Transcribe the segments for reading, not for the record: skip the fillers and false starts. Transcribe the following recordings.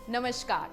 नमस्कार।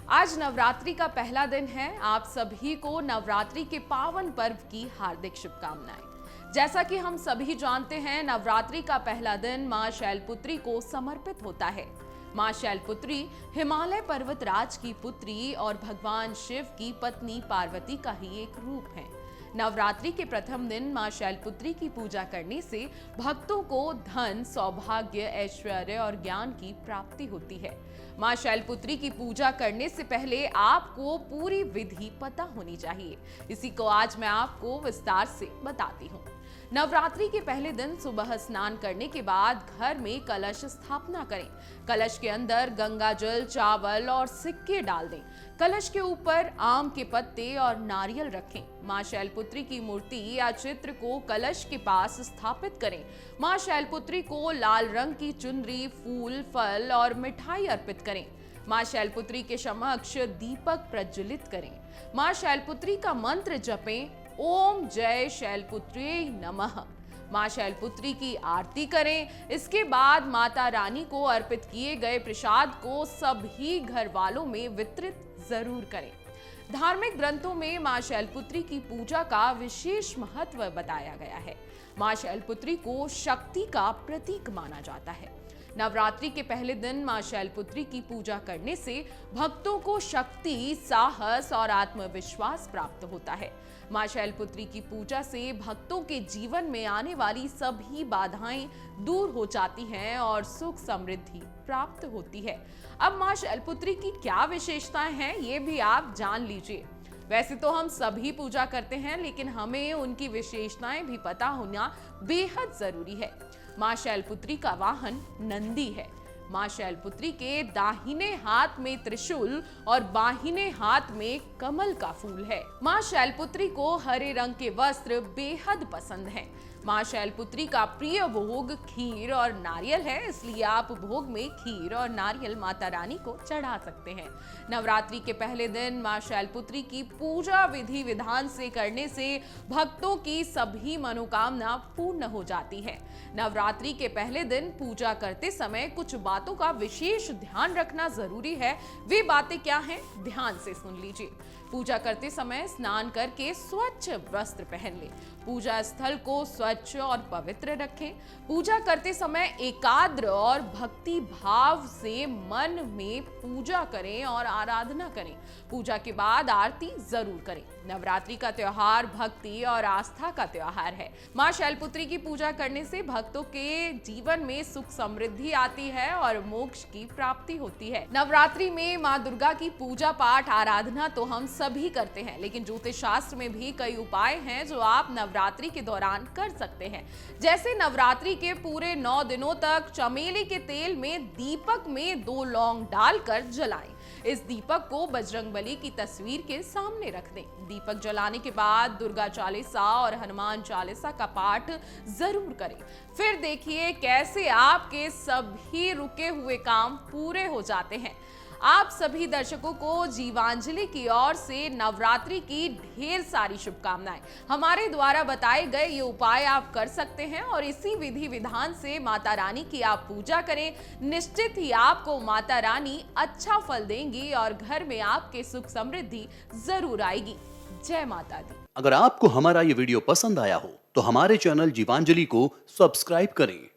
आज नवरात्रि का पहला दिन है। आप सभी को नवरात्रि के पावन पर्व की हार्दिक शुभकामनाएं। जैसा कि हम सभी जानते हैं, नवरात्रि का पहला दिन मां शैलपुत्री को समर्पित होता है। मां शैलपुत्री हिमालय पर्वतराज की पुत्री और भगवान शिव की पत्नी पार्वती का ही एक रूप है। नवरात्रि के प्रथम दिन मां शैलपुत्री की पूजा करने से भक्तों को धन, सौभाग्य, ऐश्वर्य और ज्ञान की प्राप्ति होती है। मां शैलपुत्री की पूजा करने से पहले आपको पूरी विधि पता होनी चाहिए। इसी को आज मैं आपको विस्तार से बताती हूँ। नवरात्रि के पहले दिन सुबह स्नान करने के बाद घर में कलश स्थापना करें। कलश के अंदर गंगा जल, चावल और सिक्के डाल दें। कलश के ऊपर आम के पत्ते और नारियल रखें। मां शैलपुत्री की मूर्ति या चित्र को कलश के पास स्थापित करें। मां शैलपुत्री को लाल रंग की चुनरी, फूल, फल और मिठाई अर्पित करें। मां शैलपुत्री के समक्ष दीपक प्रज्वलित करें। मां शैलपुत्री का मंत्र जपें, ओम जय शैलपुत्री नमः। मां शैलपुत्री की आरती करें। इसके बाद माता रानी को अर्पित किए गए प्रसाद को सभी घर वालों में वितरित जरूर करें। धार्मिक ग्रंथों में मां शैलपुत्री की पूजा का विशेष महत्व बताया गया है। मां शैलपुत्री को शक्ति का प्रतीक माना जाता है। नवरात्रि के पहले दिन मां शैलपुत्री की पूजा करने से भक्तों को शक्ति, साहस और आत्मविश्वास प्राप्त होता है। मां शैलपुत्री की पूजा से भक्तों के जीवन में आने वाली सभी बाधाएं दूर हो जाती हैं और सुख समृद्धि प्राप्त होती है। अब मां शैलपुत्री की क्या विशेषताएं हैं, ये भी आप जान लीजिए। वैसे तो हम सभी पूजा करते हैं, लेकिन हमें उनकी विशेषताएं भी पता होना बेहद जरूरी है। मां शैलपुत्री का वाहन नंदी है। मां शैलपुत्री के दाहिने हाथ में त्रिशूल और बाहिने हाथ में कमल का फूल है। मां शैलपुत्री को हरे रंग के वस्त्र बेहद पसंद हैं। मां शैलपुत्री का प्रिय भोग खीर और नारियल है, इसलिए आप भोग में खीर और नारियल माता रानी को चढ़ा सकते हैं। नवरात्रि के पहले दिन मां शैलपुत्री की पूजा विधि विधान से करने से भक्तों की सभी मनोकामना पूर्ण हो जाती है। नवरात्रि के पहले दिन पूजा करते समय कुछ बातों का विशेष ध्यान रखना जरूरी है। वे बातें क्या हैं, ध्यान से सुन लीजिए। पूजा करते समय स्नान करके स्वच्छ वस्त्र पहन लें। पूजा स्थल को स्वच्छ और पवित्र रखें। पूजा करते समय एकाग्र और भक्ति भाव से मन में पूजा करें और आराधना करें। पूजा के बाद आरती जरूर करें। नवरात्रि का त्योहार भक्ति और आस्था का त्योहार है। मां शैलपुत्री की पूजा करने से भक्तों के जीवन में सुख समृद्धि आती है और मोक्ष की प्राप्ति होती है। नवरात्रि में मां दुर्गा की पूजा पाठ आराधना तो हम सभी करते हैं, लेकिन ज्योतिष शास्त्र में भी कई उपाय हैं जो आप नवरात्रि के दौरान कर सकते हैं। जैसे नवरात्रि के पूरे 9 दिनों तक चमेली के तेल में दीपक में 2 लौंग डालकर जलाएं। इस दीपक को बजरंगबली की तस्वीर के सामने रख दें। दीपक जलाने के बाद दुर्गा चालीसा और हनुमान चालीसा का पाठ जरूर करें। फिर देखिए कैसे आपके सभी रुके हुए काम पूरे हो जाते हैं। आप सभी दर्शकों को जीवांजलि की ओर से नवरात्रि की ढेर सारी शुभकामनाएं। हमारे द्वारा बताए गए ये उपाय आप कर सकते हैं और इसी विधि विधान से माता रानी की आप पूजा करें। निश्चित ही आपको माता रानी अच्छा फल देंगी और घर में आपके सुख समृद्धि जरूर आएगी। जय माता दी। अगर आपको हमारा ये वीडियो पसंद आया हो तो हमारे चैनल जीवांजलि को सब्सक्राइब करें